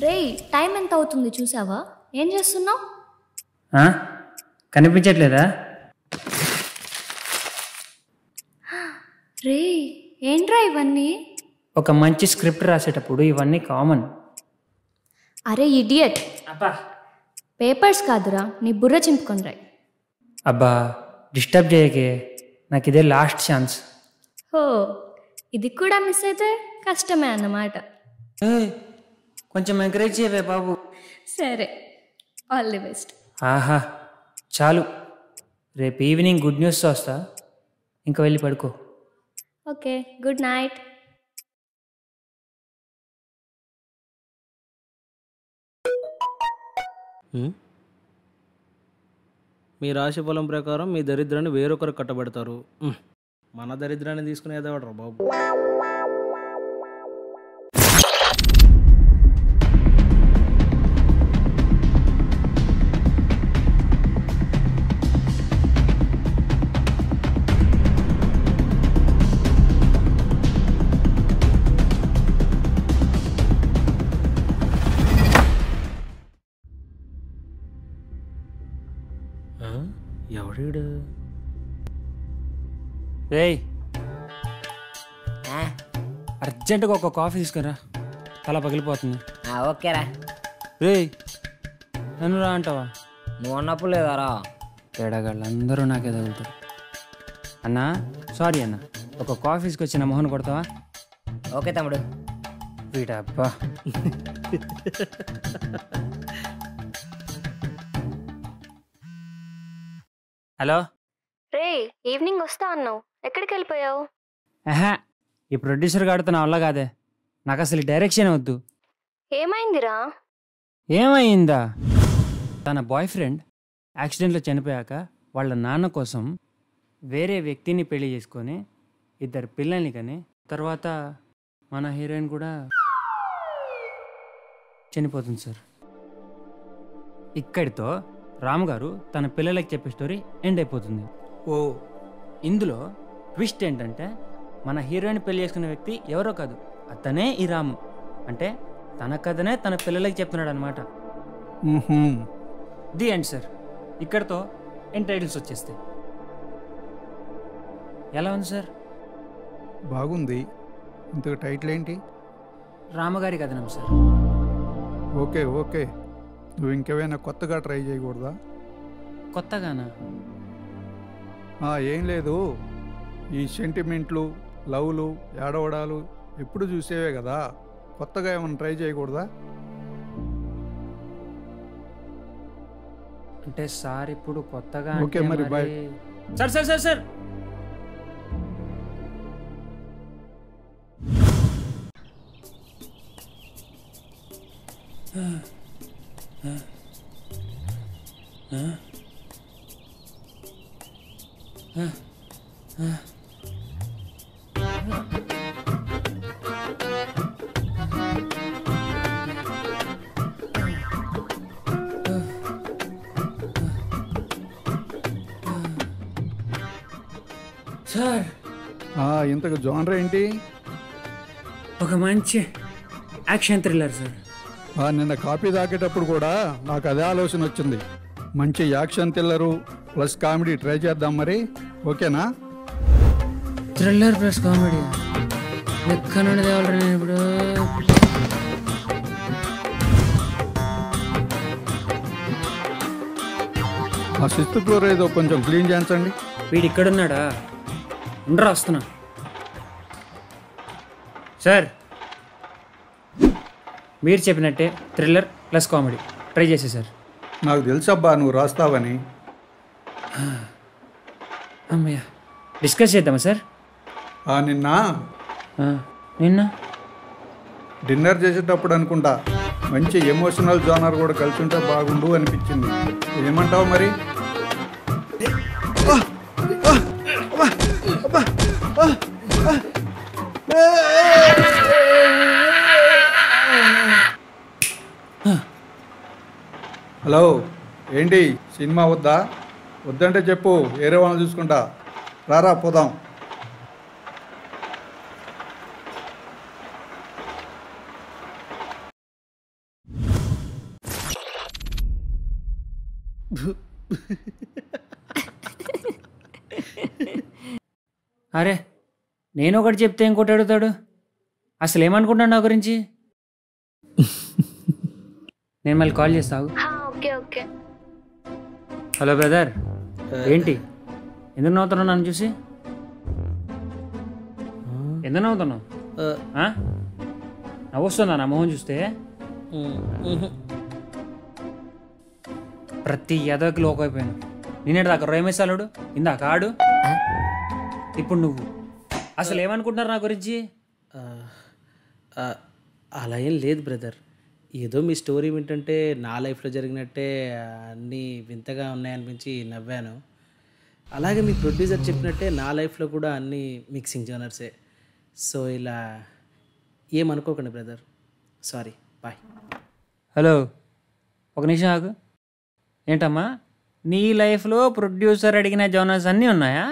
రేయ్ టైం ఎంత అవుతుంది చూసావా? ఏం చేస్తున్నావు? కనిపించట్లేదా? రేయ్ ఏంట్రా ఇవన్నీ? ఒక మంచి స్క్రిప్ట్ రాసేటప్పుడు ఇవన్నీ కామన్. అరే ఇడియట్, అబ్బా పేపర్స్ కాదురా, నీ బుర్ర చింపుకొని రాయ్. అబ్బా డిస్టర్బ్ చేయకే, నాకు ఇదే లాస్ట్ ఛాన్స్. హో, ఇది కూడా మిస్ అయితే కష్టమే అన్నమాట. కొంచెం ఎంకరేజ్ చేయవే బాబు. సరే, ఆల్ ది బెస్ట్. ఆహా చాలు, రేపు ఈవినింగ్ గుడ్ న్యూస్తో వస్తా, ఇంకా వెళ్ళి పడుకో. Okay, good night. మీ రాశి ఫలం ప్రకారం మీ దరిద్రాన్ని వేరొకరు కట్టబెడతారు. మన దరిద్రాన్ని తీసుకునేదేవాడ్రా బాబు. ఎవడీడు? రేయ్ అర్జెంటుగా ఒక కాఫీ తీసుకురా, తల పగిలిపోతుంది. ఓకేరా. రేయ్ నన్ను రా అంటావా? నువ్వు అన్నప్పుడు లేదారా? తేడాగాళ్ళు అందరూ నాకే తగులుతారు. అన్నా సారీ అన్న, ఒక కాఫీ తీసుకొచ్చిన మొహన్ కొడతావా? ఓకే తమ్ముడు. వీడబ్బా హలో. రేయ్ ఈవినింగ్ వస్తా అన్నావు, ఎక్కడికి వెళ్ళిపోయావు? ఈ ప్రొడ్యూసర్ గాడితో నా వల్ల కాదే, నాకు అసలు డైరెక్షన్ వద్దు. ఏమైందిరా? ఏమైందా? తన బాయ్ ఫ్రెండ్ యాక్సిడెంట్లో చనిపోయాక వాళ్ళ నాన్న కోసం వేరే వ్యక్తిని పెళ్లి చేసుకొని 2 పిల్లల్ని కని తర్వాత మన హీరోయిన్ కూడా చనిపోతుంది సార్. ఇక్కడితో రామ్ గారు తన పిల్లలకి చెప్పే స్టోరీ ఎండ్ అయిపోతుంది. ఓ, ఇందులో ట్విస్ట్ ఏంటంటే మన హీరోయిన్ పెళ్లి చేసుకున్న వ్యక్తి ఎవరో కాదు, అతనే ఈ రాము. అంటే తన కథనే తన పిల్లలకి చెప్తున్నాడు అనమాట. The end sir. ఇక్కడతో ఎండ్ టైటిల్స్ వచ్చేస్తాయి. ఎలా ఉంది సార్? బాగుంది. ఇంతకు టైటిల్ ఏంటి? రామగారి కథనం సార్. Okay okay. నువ్వు ఇంకేమైనా కొత్తగా ట్రై చేయకూడదా? కొత్తగానా? ఏం లేదు, ఈ సెంటిమెంట్లు, లవ్లు, ఏడవడాలు ఎప్పుడు చూసేవే కదా, కొత్తగా ఏమైనా ట్రై చేయకూడదా? అంటే సార్ ఇప్పుడు కొత్తగా ఓకే మరి, boy. Sir sir sir sir sir ఇంతకు జోనర్ ఏంటి? ఒక మంచి యాక్షన్ థ్రిల్లర్ సార్. నిన్న కాపీ తాగేటప్పుడు కూడా నాకు అదే ఆలోచన వచ్చింది. మంచి action thriller plus comedy try చేద్దాం మరి, ఓకేనా? థ్రిల్లర్ ప్లస్ కామెడీ లెక్క నుండి తేవాలరా నేను ఇప్పుడు. ఆ 6th ఫ్లోర్ ఏదో కొంచెం క్లీన్ చేయించండి. వీడు ఇక్కడున్నాడా? ఉండరా, వస్తున్నా. సార్ మీరు చెప్పినట్టే థ్రిల్లర్ ప్లస్ కామెడీ ట్రై చేసే సార్. నాకు తెలుసబ్బా నువ్వు రాస్తావని. అమ్మయ్య, డిస్కస్ చేద్దామా సార్? నిన్న నిన్న డిన్నర్ చేసేటప్పుడు అనుకుంటా మంచి ఎమోషనల్ జోనర్ కూడా కలిసి ఉంటే బాగుండు అనిపించింది. ఏమంటావు మరి? హలో, ఏంటి సినిమా వద్దా? వద్దంటే చెప్పు, వేరే వాళ్ళని చూసుకుంటా. రారా పోదాం. అరే నేను ఒకటి చెప్తే ఇంకోటి అడుగుతాడు. అసలు ఏమనుకుంటాను నా గురించి? నేను మళ్ళీ కాల్ చేస్తావు. Okay okay. హలో బ్రదర్, ఏంటి ఎందుకు నవ్వుతున్నావు నన్ను చూసి? ఎందుకు నవ్వుతున్నావు? నవ్వొస్తుందా నా మొహం చూస్తే? ప్రతి ఎదవకి లోకి అయిపోయాను. నేనేడు దాకా రోయమేసాలుడు, ఇందాక ఆడు, ఇప్పుడు నువ్వు. అసలు ఏమనుకుంటున్నారు నా గురించి? అలా ఏం లేదు బ్రదర్. ఏదో మీ స్టోరీ వింటుంటే నా లైఫ్లో జరిగినట్టే అన్నీ వింతగా ఉన్నాయనిపించి నవ్వాను. అలాగే మీ ప్రొడ్యూసర్ చెప్పినట్టే నా లైఫ్లో కూడా అన్నీ మిక్సింగ్ జోనర్సే. సో ఇలా ఏమనుకోకండి బ్రదర్. Sorry, bye. హలో, ఒక నిమిషం ఆగు. ఏంటమ్మా, నీ లైఫ్లో ప్రొడ్యూసర్ అడిగిన జోనర్స్ అన్నీ ఉన్నాయా?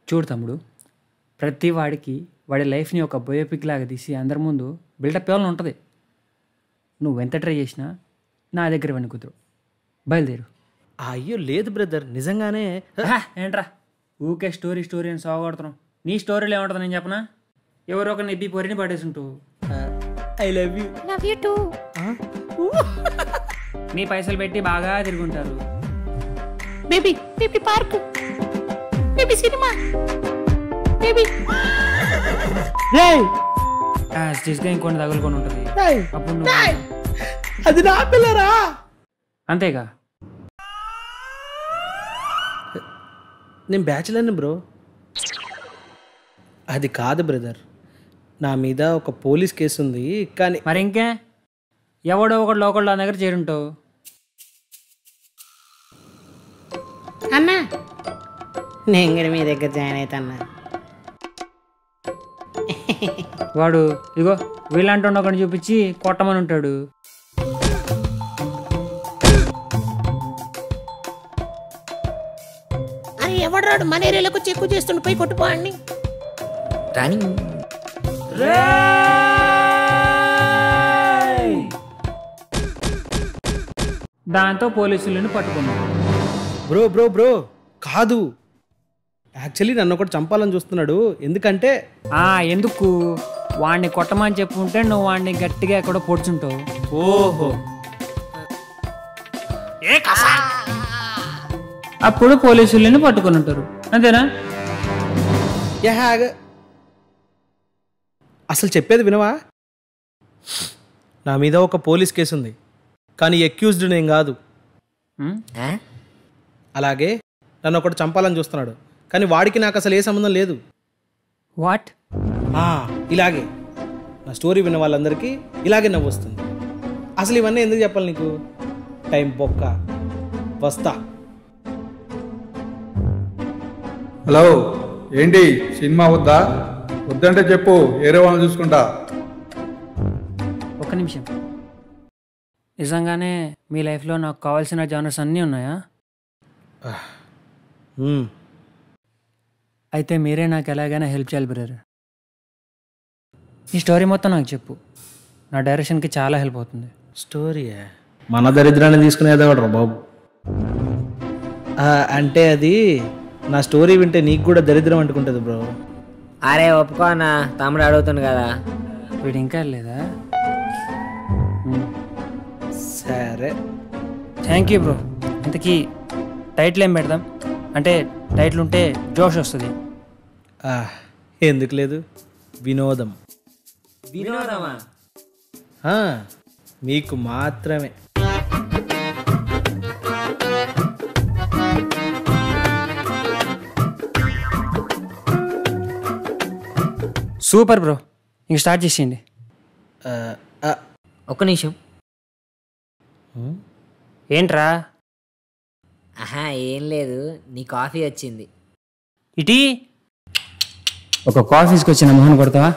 చూడు తమ్ముడు, ప్రతి వాడికి వాడి లైఫ్ని ఒక బయోపిక్ లాగా తీసి అందరి ముందు బిల్డప్ ఇవ్వాలని ఉంటుంది. నువ్వు ఎంత ట్రై చేసినా నా దగ్గర ఇవన్నీ కుదరు. బయలుదేరు. అయ్యో లేదు బ్రదర్, నిజంగానే. ఏంట్రా ఊకే స్టోరీ స్టోరీ అని సాగొడుతున్నావు? నీ స్టోరీలో ఏముంటుంది నేను చెప్పనా? ఎవరో ఒక నెబ్బి పొరిని పడేసుంటావు. I love you. Love you too. నీ పైసలు పెట్టి బాగా తిరుగుంటారు. Baby baby park, baby cinema, baby తీసుగా ఇంకొన్ని తగులుకొని ఉంటుంది. అప్పుడు నువ్వు అది నా పిల్లరా. అంతేగా. నేను బ్యాచులర్ని బ్రో. అది కాదు బ్రదర్, నా మీద ఒక పోలీస్ కేసు ఉంది. కానీ మరి ఇంకే ఎవడో ఒకటి లోకల్ నా దగ్గర చేరుంటావు. అన్నా నేను కూడా మీ దగ్గర జాయిన్ అవుతా అన్నా. వాడు ఇగో వీళ్ళంటూ ఒకటి చూపించి కొట్టమని ఉంటాడు. అరే ఎవడ్రాడు మన ఏరియాలోకి వచ్చి ఎక్కువ చేస్తుండు, పోయి కొట్టుకోండి. రాని దాంతో పోలీసులను పట్టుకున్నాడు. బ్రో బ్రో బ్రో కాదు, యాక్చువల్లీ నన్ను ఒకటి చంపాలని చూస్తున్నాడు. ఎందుకంటే ఎందుకు వాడిని కొట్టమని చెప్పుంటే నువ్వు వాడిని గట్టిగా ఎక్కడో పొడుచుంటావు. ఓహో, అప్పుడు పోలీసులను పట్టుకుని ఉంటారు. అంతేనా? అసలు చెప్పేది వినవా? నా మీద ఒక పోలీస్ కేసు ఉంది, కానీ అక్యూజ్డ్ నేను కాదు. అలాగే నన్ను ఒకటి చంపాలని చూస్తున్నాడు, కానీ వాడికి నాకు అసలు ఏ సంబంధం లేదు. వాట్? ఇలాగే నా స్టోరీ విన్న వాళ్ళందరికీ ఇలాగే నవ్వు వస్తుంది. అసలు ఇవన్నీ ఎందుకు చెప్పాలి నీకు? టైం బొక్క. వస్తా. హలో, ఏంటి సినిమా వద్దా? వద్దంటే చెప్పు, వేరే వాళ్ళని చూసుకుంటా. ఒక్క నిమిషం. నిజంగానే మీ లైఫ్లో నాకు కావాల్సిన జానర్స్ అన్నీ ఉన్నాయా? అయితే మీరే నాకు ఎలాగైనా హెల్ప్ చేయాలి బ్రదర్. ఈ స్టోరీ మొత్తం నాకు చెప్పు, నా డైరెక్షన్కి చాలా హెల్ప్ అవుతుంది. స్టోరీయా? మన దరిద్రాన్ని తీసుకునేదేవాడు రా బాబు. అంటే అది నా స్టోరీ వింటే నీకు కూడా దరిద్రం అంటుకుంటుంది బ్రో. అరే ఒప్పుకో అన్న, తమ్ముడు అడుగుతుంది కదా. వీడు ఇంకా లేదా? సరే, థ్యాంక్ యూ బ్రో. ఇంతకీ టైటిల్ ఏం పెడదాం? అంటే టైటిల్ ఉంటే జోష్ వస్తుంది. ఎందుకు లేదు, వినోదం. వినోదమా? మీకు మాత్రమే. సూపర్ బ్రో, ఇంక స్టార్ట్ చేసేయండి. ఒక్క నిమిషం. ఏంట్రా? ఏం లేదు, నీ కాఫీ వచ్చింది. ఇటీ ఒక కాఫీస్కి వచ్చిన మొహన్ కొడతావా?